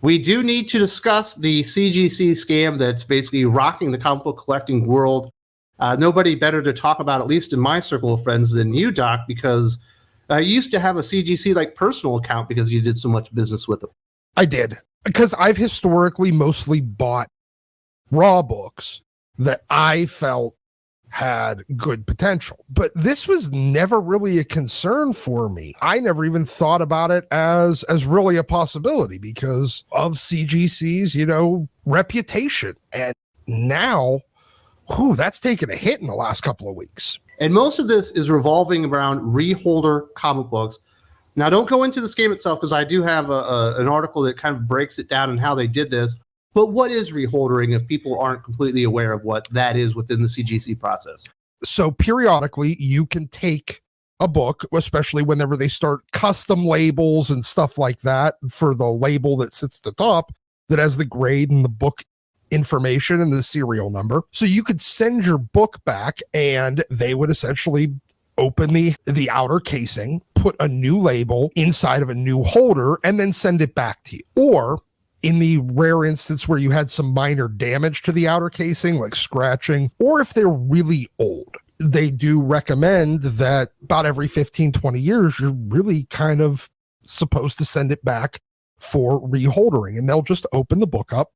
We do need to discuss the CGC scam that's basically rocking the comic book collecting world. Nobody better to talk about, at least in my circle of friends, than you, Doc, because you used to have a CGC like personal account because you did so much business with them. I did, because I've historically mostly bought raw books that I felt had good potential, but this was never really a concern for me. I never even thought about it as really a possibility because of CGC's, reputation. And now, that's taken a hit in the last couple of weeks. And most of this is revolving around reholder comic books. Now, don't go into this game itself because I do have an article that kind of breaks it down and how they did this. But what is reholdering if people aren't completely aware of what that is within the CGC process? So periodically, you can take a book, especially whenever they start custom labels and stuff like that for the label that sits at the top that has the grade and the book information and the serial number. So you could send your book back and they would essentially open the outer casing, put a new label inside of a new holder, and then send it back to you. Or in the rare instance where you had some minor damage to the outer casing, like scratching, or if they're really old, they do recommend that about every 15, 20 years, you're really kind of supposed to send it back for reholdering. And they'll just open the book up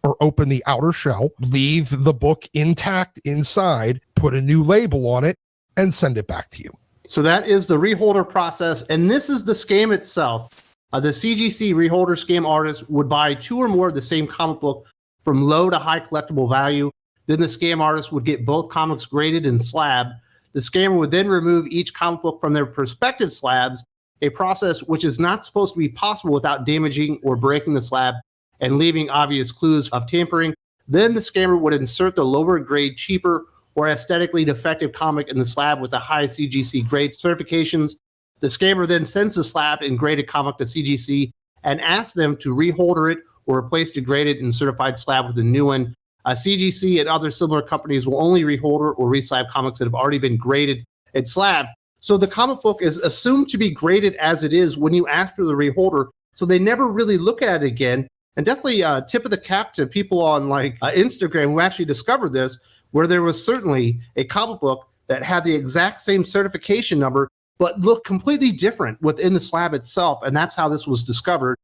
or open the outer shell, leave the book intact inside, put a new label on it, and send it back to you. So that is the reholder process. And this is the scam itself. The CGC reholder scam artist would buy 2 or more of the same comic book from low to high collectible value. Then the scam artist would get both comics graded and slabbed. The scammer would then remove each comic book from their respective slabs, a process which is not supposed to be possible without damaging or breaking the slab and leaving obvious clues of tampering. Then the scammer would insert the lower grade, cheaper, or aesthetically defective comic in the slab with the high CGC grade certifications. The scammer then sends the slab and graded comic to CGC and asks them to reholder it or replace the graded and certified slab with a new one. CGC and other similar companies will only reholder or reslab comics that have already been graded and slabbed. So the comic book is assumed to be graded as it is when you ask for the reholder. So they never really look at it again. And definitely tip of the cap to people on Instagram who actually discovered this, where there was certainly a comic book that had the exact same certification number but look completely different within the slab itself. And that's how this was discovered.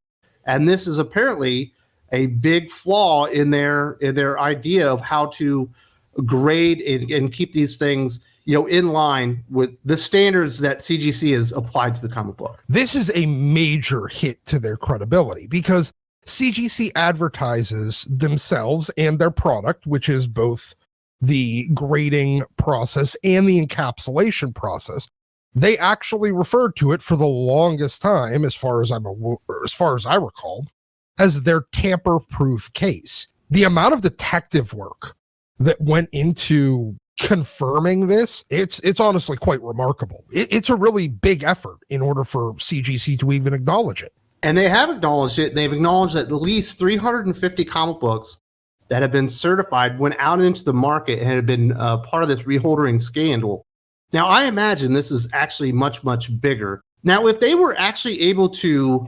And this is apparently a big flaw in their idea of how to grade and keep these things, in line with the standards that CGC has applied to the comic book. This is a major hit to their credibility because CGC advertises themselves and their product, which is both the grading process and the encapsulation process. They actually referred to it for the longest time, as far as I recall, as their tamper-proof case. The amount of detective work that went into confirming this, it's honestly quite remarkable. It's a really big effort in order for CGC to even acknowledge it. And they have acknowledged it. They've acknowledged that at least 350 comic books that have been certified went out into the market and have been part of this reholdering scandal. Now, I imagine this is actually much, much bigger. Now, if they were actually able to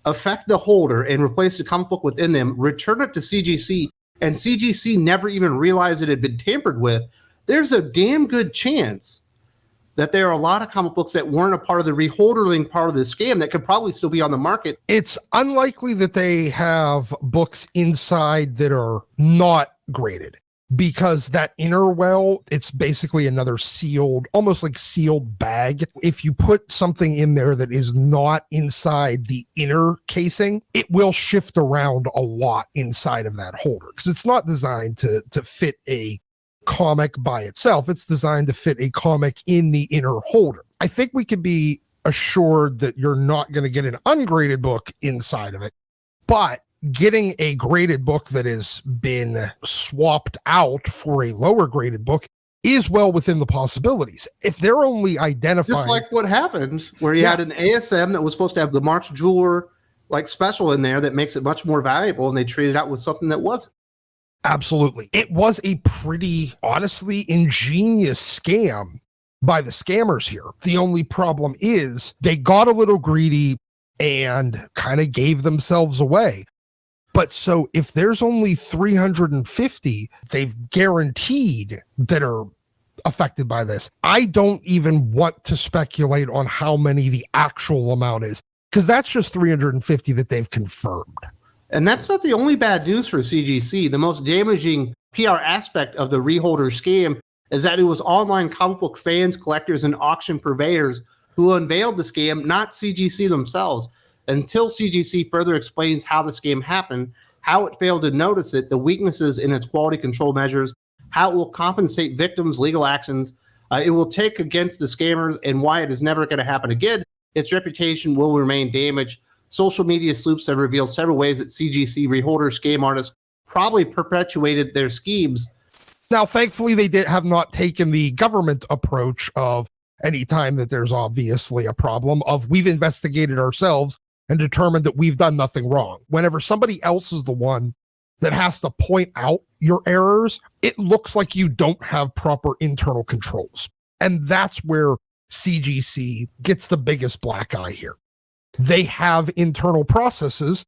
affect the holder and replace the comic book within them, return it to CGC, and CGC never even realized it had been tampered with, there's a damn good chance that there are a lot of comic books that weren't a part of the reholdering part of the scam that could probably still be on the market. It's unlikely that they have books inside that are not graded, because that inner well, it's basically another sealed, almost like sealed bag. If you put something in there that is not inside the inner casing, it will shift around a lot inside of that holder because it's not designed to fit a comic by itself. It's designed to fit a comic in the inner holder. I think we can be assured that you're not going to get an ungraded book inside of it, but getting a graded book that has been swapped out for a lower graded book is well within the possibilities. If they're only identifying... Just like what happened, where you had an ASM that was supposed to have the March Jeweler special in there that makes it much more valuable, and they traded out with something that wasn't. Absolutely. It was a pretty, honestly, ingenious scam by the scammers here. The only problem is they got a little greedy and kind of gave themselves away. But so if there's only 350, they've guaranteed that are affected by this. I don't even want to speculate on how many the actual amount is, because that's just 350 that they've confirmed. And that's not the only bad news for CGC. The most damaging PR aspect of the reholder scam is that it was online comic book fans, collectors, and auction purveyors who unveiled the scam, not CGC themselves. Until CGC further explains how the scam happened, how it failed to notice it, the weaknesses in its quality control measures, how it will compensate victims, legal actions it will take against the scammers, and why it is never going to happen again, its reputation will remain damaged. Social media sleuths have revealed several ways that CGC reholder scam artists probably perpetuated their schemes. Now, thankfully, they have not taken the government approach of any time that there's obviously a problem of we've investigated ourselves and determined that we've done nothing wrong. Whenever somebody else is the one that has to point out your errors, it looks like you don't have proper internal controls. And that's where CGC gets the biggest black eye here. They have internal processes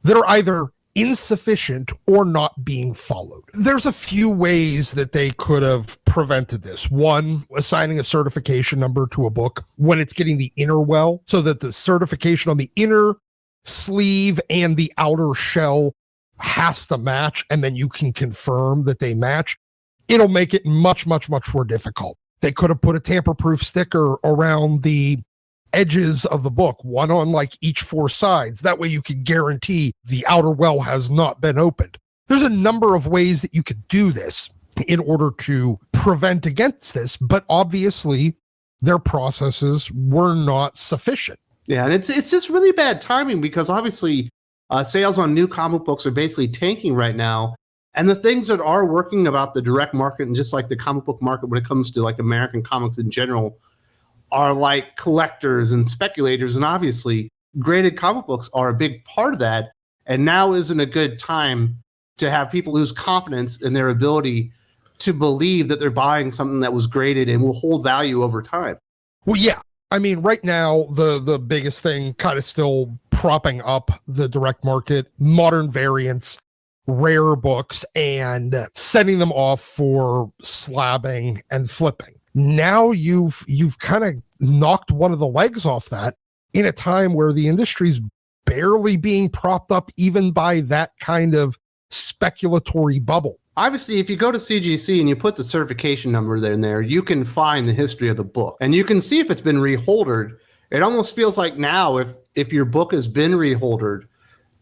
that are either insufficient or not being followed. There's a few ways that they could have prevented this. One, assigning a certification number to a book when it's getting the inner well, so that the certification on the inner sleeve and the outer shell has to match, and then you can confirm that they match. It'll make it much, much, much more difficult. They could have put a tamper-proof sticker around the edges of the book, one on like each 4 sides. That way you can guarantee the outer well has not been opened. There's a number of ways that you could do this in order to prevent against this, but obviously their processes were not sufficient. Yeah, and it's just really bad timing, because obviously sales on new comic books are basically tanking right now. And the things that are working about the direct market, and just like the comic book market when it comes to like American comics in general, are like collectors and speculators. And obviously graded comic books are a big part of that. And now isn't a good time to have people lose confidence in their ability to believe that they're buying something that was graded and will hold value over time. Well, yeah. I mean, right now, the biggest thing kind of still propping up the direct market, modern variants, rare books, and setting them off for slabbing and flipping. Now you've kind of knocked one of the legs off that in a time where the industry's barely being propped up even by that kind of speculatory bubble. Obviously, if you go to CGC and you put the certification number there, you can find the history of the book, and you can see if it's been reholdered. It almost feels like now if your book has been reholdered,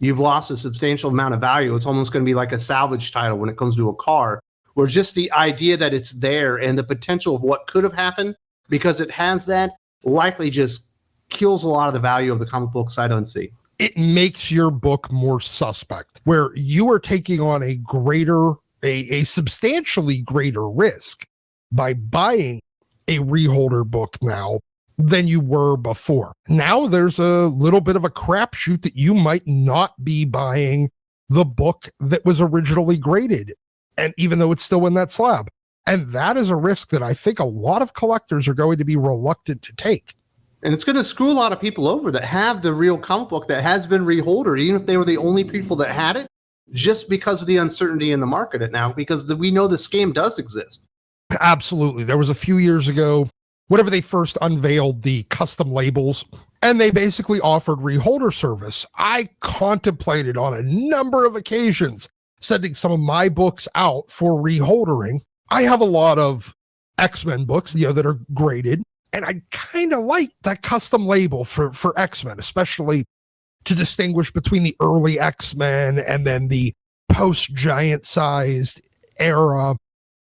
you've lost a substantial amount of value. It's almost going to be like a salvage title when it comes to a car, where just the idea that it's there and the potential of what could have happened, because it has that, likely just kills a lot of the value of the comic book sight unseen. It makes your book more suspect, where you are taking on a substantially greater risk by buying a reholder book now than you were before. Now there's a little bit of a crapshoot that you might not be buying the book that was originally graded, and even though it's still in that slab. And that is a risk that I think a lot of collectors are going to be reluctant to take. And it's going to screw a lot of people over that have the real comic book that has been reholdered, even if they were the only people that had it, just because of the uncertainty in the market now, because we know the scam does exist. Absolutely. There was a few years ago, whenever they first unveiled the custom labels, and they basically offered reholder service, I contemplated on a number of occasions sending some of my books out for reholdering. I have a lot of X-Men books, that are graded, and I kind of like that custom label for X-Men, especially to distinguish between the early X-Men and then the post-giant sized era,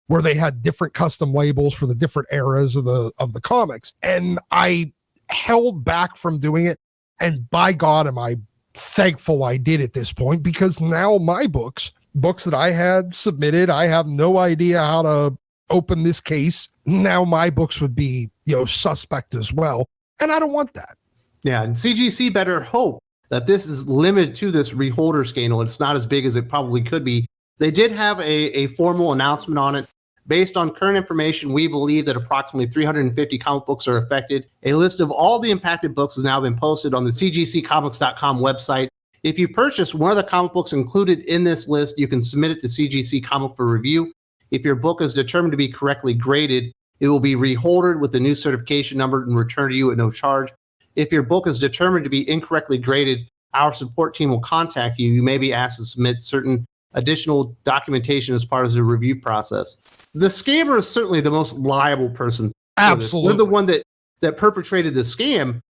where they had different custom labels for the different eras of the comics. And I held back from doing it. And by God, am I thankful I did at this point, because now my books that I had submitted, I have no idea how to open this case. Now my books would be, suspect as well. And I don't want that. Yeah. And CGC better hope that this is limited to this reholder scandal. It's not as big as it probably could be. They did have a formal announcement on it. Based on current information, we believe that approximately 350 comic books are affected. A list of all the impacted books has now been posted on the cgccomics.com website. If you purchase one of the comic books included in this list, you can submit it to CGC Comic for review. If your book is determined to be correctly graded, it will be reholdered with the new certification number and returned to you at no charge. If your book is determined to be incorrectly graded, our support team will contact you. You may be asked to submit certain additional documentation as part of the review process. The scammer is certainly the most liable person. Absolutely. They're the one that perpetrated the scam.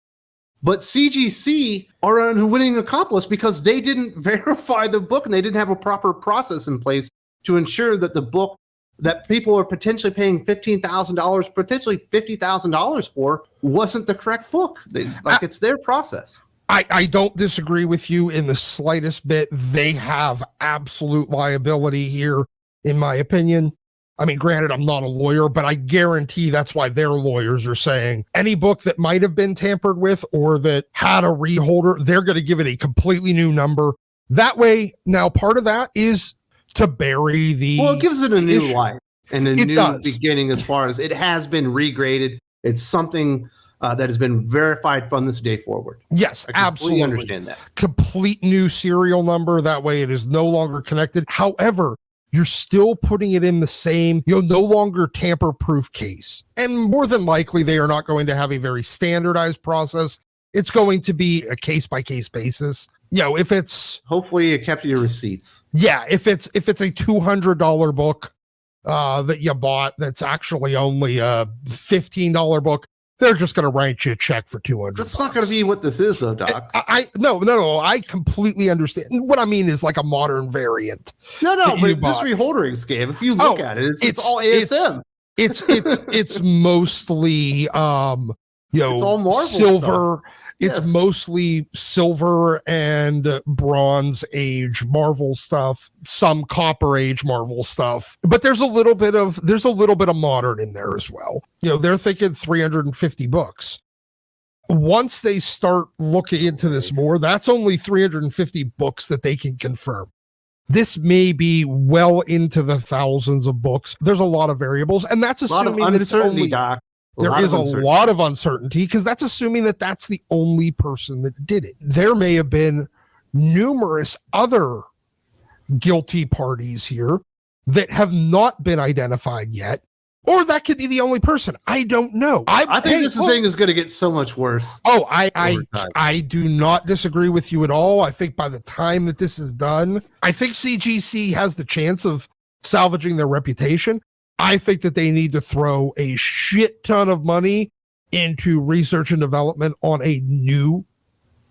But CGC are an unwitting accomplice because they didn't verify the book and they didn't have a proper process in place to ensure that the book that people are potentially paying $15,000, potentially $50,000 for wasn't the correct book. It's their process. I don't disagree with you in the slightest bit. They have absolute liability here, in my opinion. I mean, granted, I'm not a lawyer, but I guarantee that's why their lawyers are saying any book that might have been tampered with or that had a reholder, they're going to give it a completely new number. That way, now part of that is to bury the... Well, it gives it a new issue. life and a new beginning as far as it has been regraded. It's something that has been verified from this day forward. Yes, absolutely. Understand that. Complete new serial number. That way it is no longer connected. However, you're still putting it in the same, no longer tamper-proof case. And more than likely, they are not going to have a very standardized process. It's going to be a case-by-case basis. If it's... Hopefully you kept your receipts. Yeah, if it's a $200 book that you bought that's actually only a $15 book, they're just going to write you a check for $200. That's not going to be what this is, though, Doc. No. I completely understand. What I mean is like a modern variant. No, but this reholdering scam, if you look at it, it's all ASM. It's mostly it's all Marvel silver. Stuff. It's mostly silver and bronze age Marvel stuff, some copper age Marvel stuff, but there's a little bit of modern in there as well. They're thinking 350 books. Once they start looking into this more, that's only 350 books that they can confirm. This may be well into the thousands of books. There's a lot of variables, and that's assuming that it's only... Doc. There is a lot of uncertainty because that's assuming that that's the only person that did it. There may have been numerous other guilty parties here that have not been identified yet, or that could be the only person. I don't know. I think this thing is going to get so much worse. Oh, I do not disagree with you at all. I think by the time that this is done, I think CGC has the chance of salvaging their reputation. I think that they need to throw a shit ton of money into research and development on a new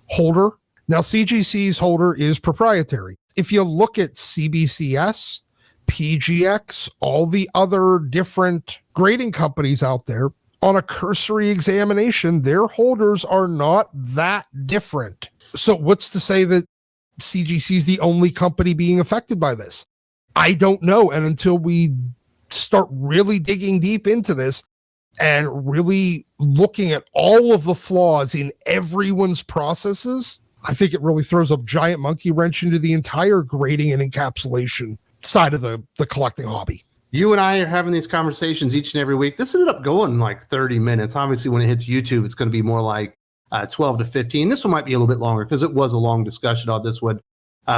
holder. Now, CGC's holder is proprietary. If you look at CBCS, PGX, all the other different grading companies out there, on a cursory examination, their holders are not that different. So what's to say that CGC is the only company being affected by this? I don't know. And until we start really digging deep into this and really looking at all of the flaws in everyone's processes, I think it really throws a giant monkey wrench into the entire grading and encapsulation side of the collecting hobby. You and I are having these conversations each and every week. This ended up going like 30 minutes. Obviously, when it hits YouTube, it's going to be more like 12 to 15. This one might be a little bit longer because it was a long discussion on this one.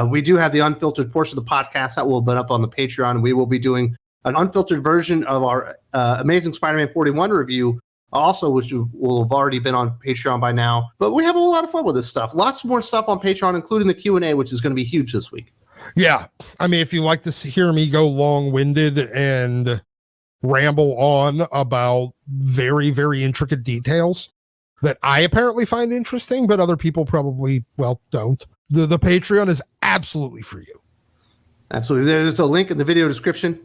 We do have the unfiltered portion of the podcast that will be up on the Patreon. We will be doing an unfiltered version of our Amazing Spider-Man 41 review, also, which will have already been on Patreon by now. But we have a lot of fun with this stuff. Lots more stuff on Patreon, including the Q&A, which is going to be huge this week. Yeah. I mean, if you like to hear me go long-winded and ramble on about very, very intricate details that I apparently find interesting, but other people probably, don't. The Patreon is absolutely for you. Absolutely. There's a link in the video description.